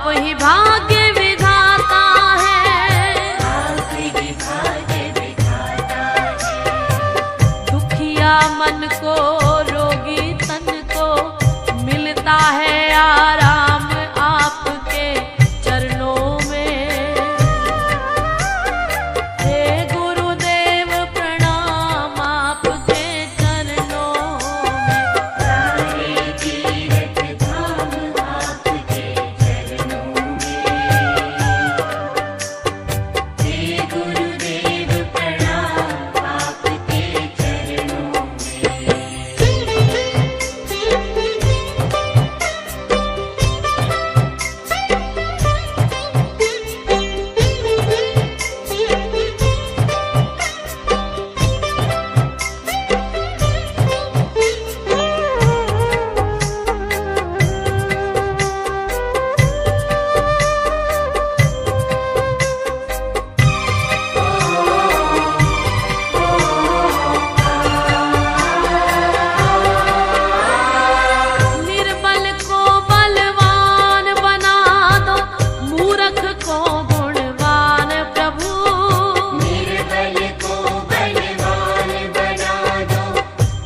आप ही भाग्य विधाता है, आप ही भाग्य विधाता है। दुखिया मन को रोगी तन को मिलता है आराम आपके चरणों में। हे गुरुदेव प्रणाम आपके चरणों में। सारे तीर्थ धाम आपके चरणों में। हे गुरुदेव प्रणाम आपके चरणों में। निर्बल को बलवान बना दो, मूर्ख को गुणवान प्रभु। निर्बल को बलवान बना दो,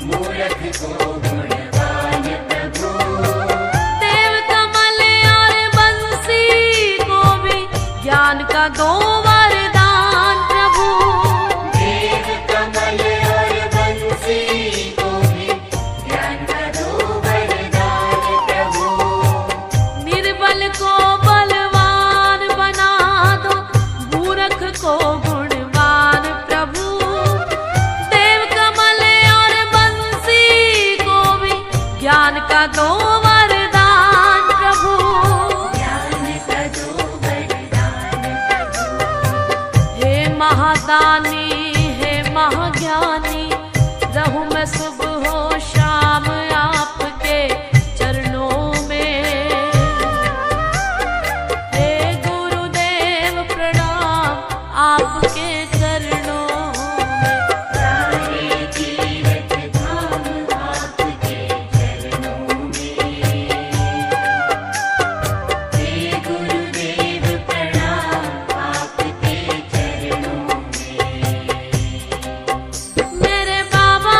मूर्ख को गुणवान प्रभु। देव कमल और बंसी को भी ज्ञान का दो वरदान प्रभु। देव कमल और बंसी को भी ज्ञान का दो वरदान प्रभु। निर्बल को बलवान बना दो, मूर्ख को गुणवान प्रभु। देव कमल और बंसी को भी ज्ञान का दो वरदान प्रभु। ज्ञान का दो वरदान प्रभु। हे महादानी हे महाज्ञानी, रहूं मैं सुबह हो शाम आपके चरणों में। हे गुरुदेव प्रणाम आपके चरणों में। सारे तीर्थ धाम आपके चरणों में। हे गुरुदेव प्रणाम आपके चरणों में। मेरे बाबा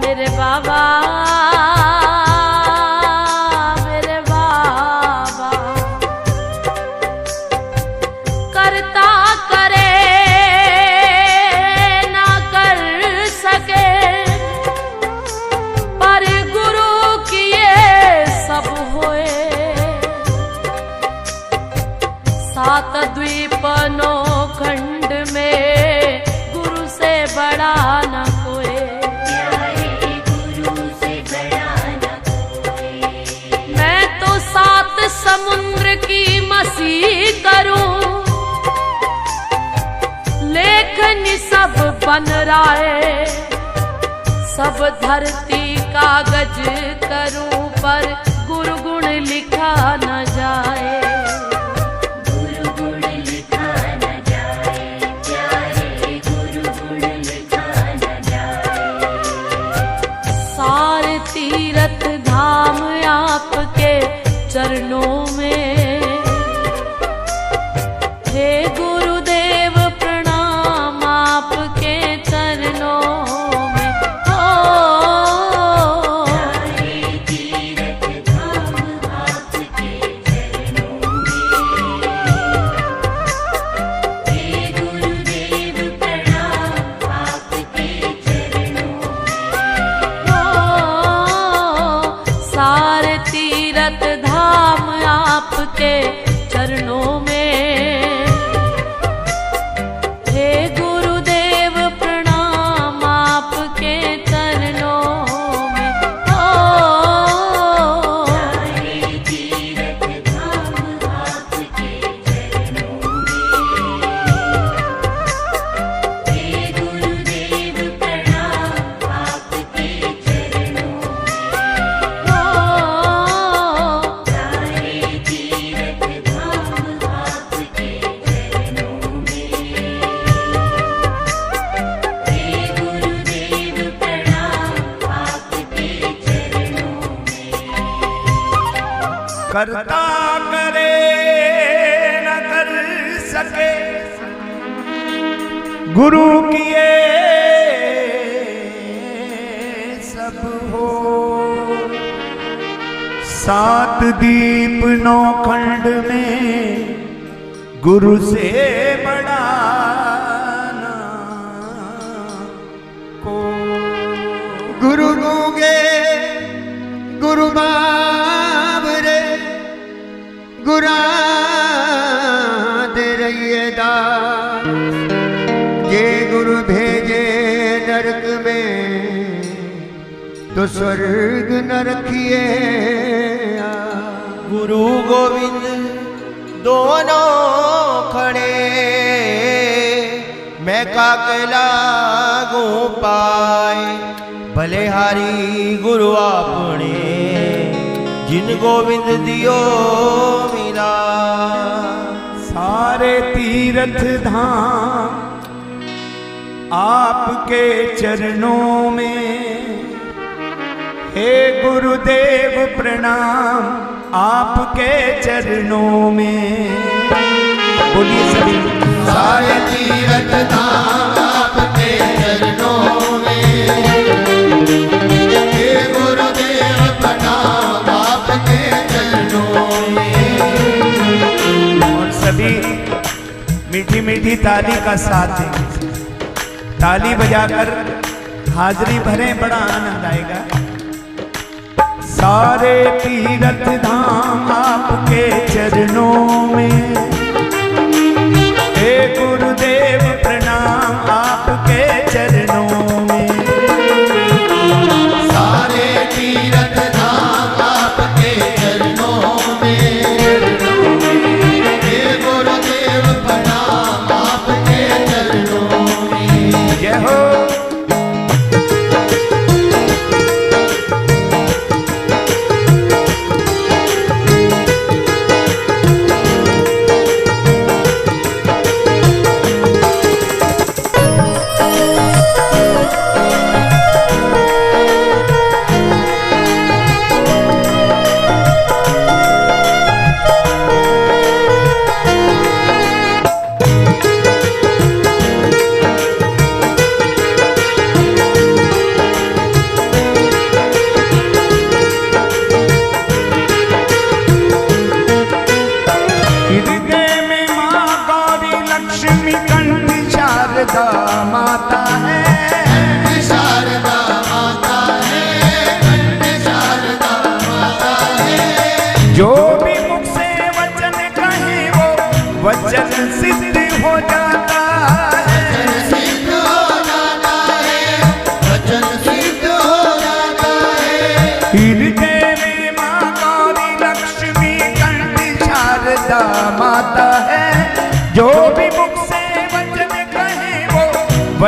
मेरे बाबा मेरे बाबा, करता करे ना कर सके, पर गुरु किए सब होए। सात द्वीप नौ खंड में गुरु से बड़ा न कोई। प्यारे गुरु से बड़ा न कोई। मैं तो सात समुद्र की मसीह करूं, लेखन सब बन राए। सब धरती कागज करूं, पर गुरु गुण लिखा न जाए। गुरु गुण लिखा न जाए, प्यारे गुरु गुण लिखा न जाए। सारे तीर्थ धाम आपके चरणों में। हे गुरुदेव प्रणाम आपके चरणों में। सारे तीर्थ धाम आपके चरणों करता करे न कर सके, गुरु किए सब हो। सात दीप नौ खंड में गुरु से बड़ा ना को। गुरु गूंगे गुरु बाबरे गुरा दे रहिए दास, ये गुरु भेजे नरक में तो स्वर्ग न रखिए। गुरु गोविंद दोनों खड़े, मैं काकला गो पाए, भले हारी गुरु आपने जिन गोविंद दियो मिला। सारे तीर्थ धाम आपके चरणों में, हे गुरुदेव प्रणाम आपके चरणों में। बोलिए सभी। सारे तीर्थ धाम आपके चरणों में, हे गुरुदेव प्रणाम आपके चरणों में। और सभी मीठी मीठी ताली का साथ देंगे। ताली बजाकर हाजरी भरें, बड़ा आनंद आएगा। सारे तीर्थ धाम आपके चरणों में, हे गुरुदेव प्रणाम आपके चरणों में। सारे तीर्थ धाम आपके चरणों में, हे गुरुदेव प्रणाम आपके चरणों में। जय हो। माता है, शारदा माता है, शारदा माता है। जो भी मुख से वचन कहे वो वचन सिद्ध हो जाता है। सिद्ध हो जाता है, वचन सिद्ध हो जाता है। हृदय में माँ गौरी लक्ष्मी कंठ शारदा माता है। जो भी मुख से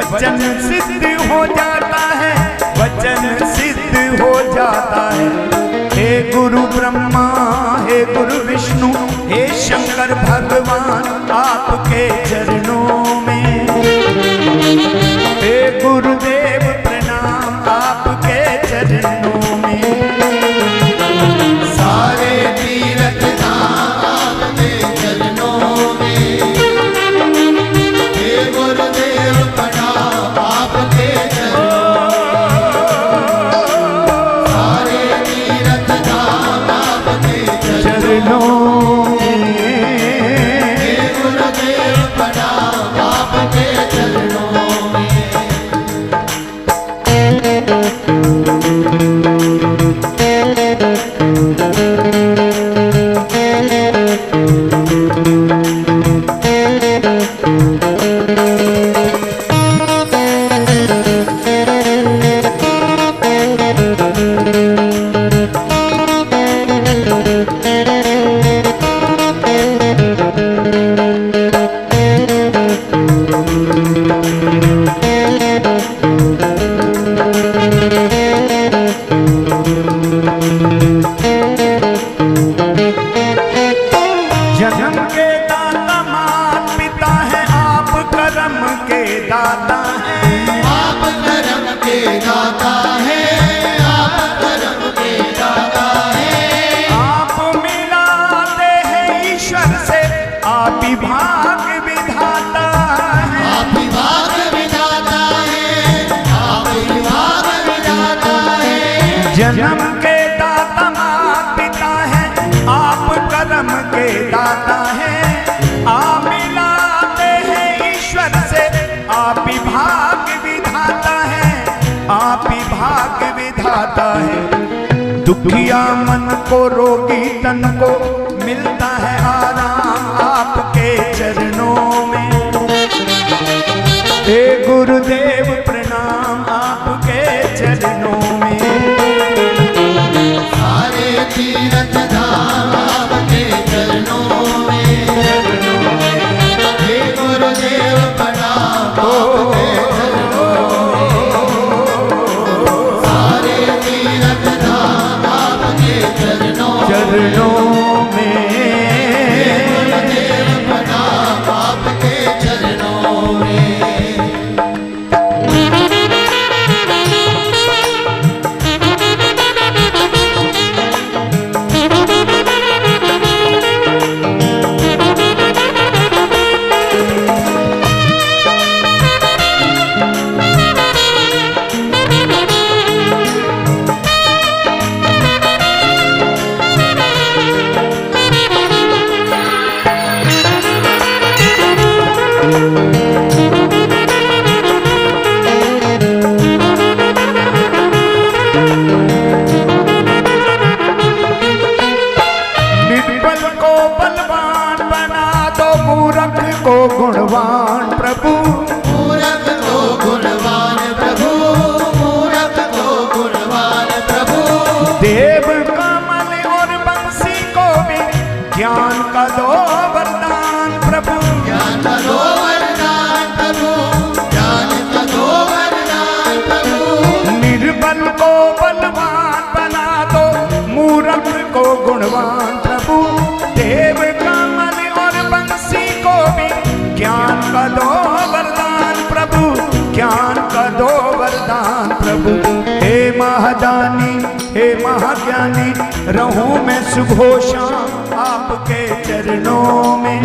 वचन सिद्ध हो जाता है, वचन सिद्ध हो जाता है। हे गुरु ब्रह्मा, हे गुरु विष्णु, हे शंकर भगवान आपके चरणों में, हे गुरुदेव प्रणाम आपके चरणों में। सारे तीर्थ धाम आपके चरणों में, हे गुरुदेव प्रणाम आपके चरणों में। सारे तीर्थ धाम आपके चरणों में, हे गुरुदेव प्रणाम जन्म के दाता माता पिता है, आप कर्म के दाता हैं। आप मिलाते हैं ईश्वर से, आप ही भाग्य विधाता है, आप ही भाग्य विधाता है। दुखिया मन को रोगी तन को मिलता है आराम आपके चरणों में। हे गुरुदेव प्रणाम आपके चरणों में। सारे तीरथ धाम आपके चरणों में। हे गुरुदेव प्रणाम आपके चरणों में। सारे तीरथ धाम आपके चरणों में। हे गुरुदेव प्रणाम आपके चरणों में। निर्बल को बलवान बना दो, मूर्ख को गुणवान प्रभु। मूरख को गुणवान प्रभु, मूरख को गुणवान प्रभु। देव कमल और बंसी को भी ज्ञान का दो वरदान प्रभु। ज्ञान का दो वरदान प्रभु, ज्ञान का दो वरदान प्रभु। निर्बल को बलवान बना दो, मूर्ख को गुणवान प्रभु। देव कमल और बंसी को भी ज्ञान का दो वरदान प्रभु, ज्ञान का दो वरदान प्रभु। हे महादानी हे महाज्ञानी, रहूं मैं सुबह शाम आपके चरणों में।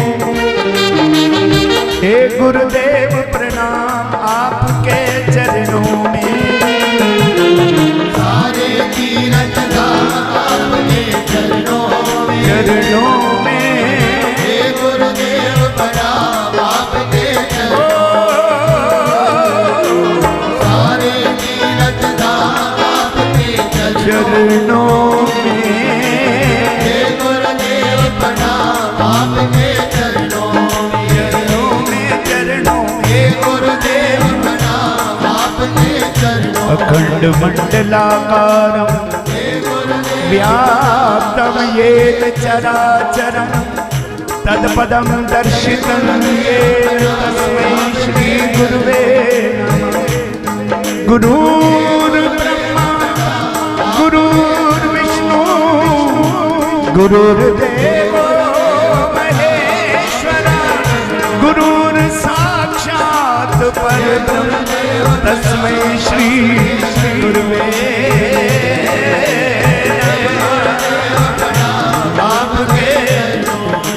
हे गुरुदेव प्रणाम आपके चरणों में। सारे तीरथ धाम आपके चरणों में। चरणों में। हे गुरुदेव प्रणाम आपके चरणों में। सारे तीरथ धाम आपके चरणों में। हे गुरुदेव प्रणाम आपके चरणों में। चरणों में। हे गुरुदेव प्रणाम आपके चरणों में। अखंड मंडलाकारं व्याप्तं येन चराचरं, तत्पदं दर्शितं येन तस्मै श्री गुरुवे नमः। गुरुर्ब्रह्मा गुरुर्विष्णु गुरुर्देवो महेश्वरः, गुरुर्साक्षात् परब्रह्म तस्मै श्री गुरुवे आपके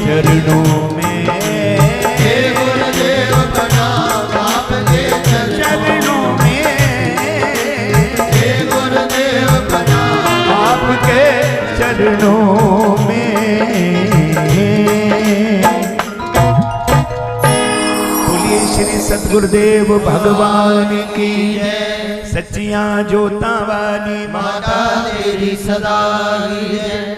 चरणों में। हे गुरुदेव प्रणाम आपके चरणों में। हे गुरुदेव प्रणाम आपके चरणों में। बोलिए श्री सतगुरुदेव भगवान की जय। सच्चियां जोतां वाली माता माता तेरी सदा ही है।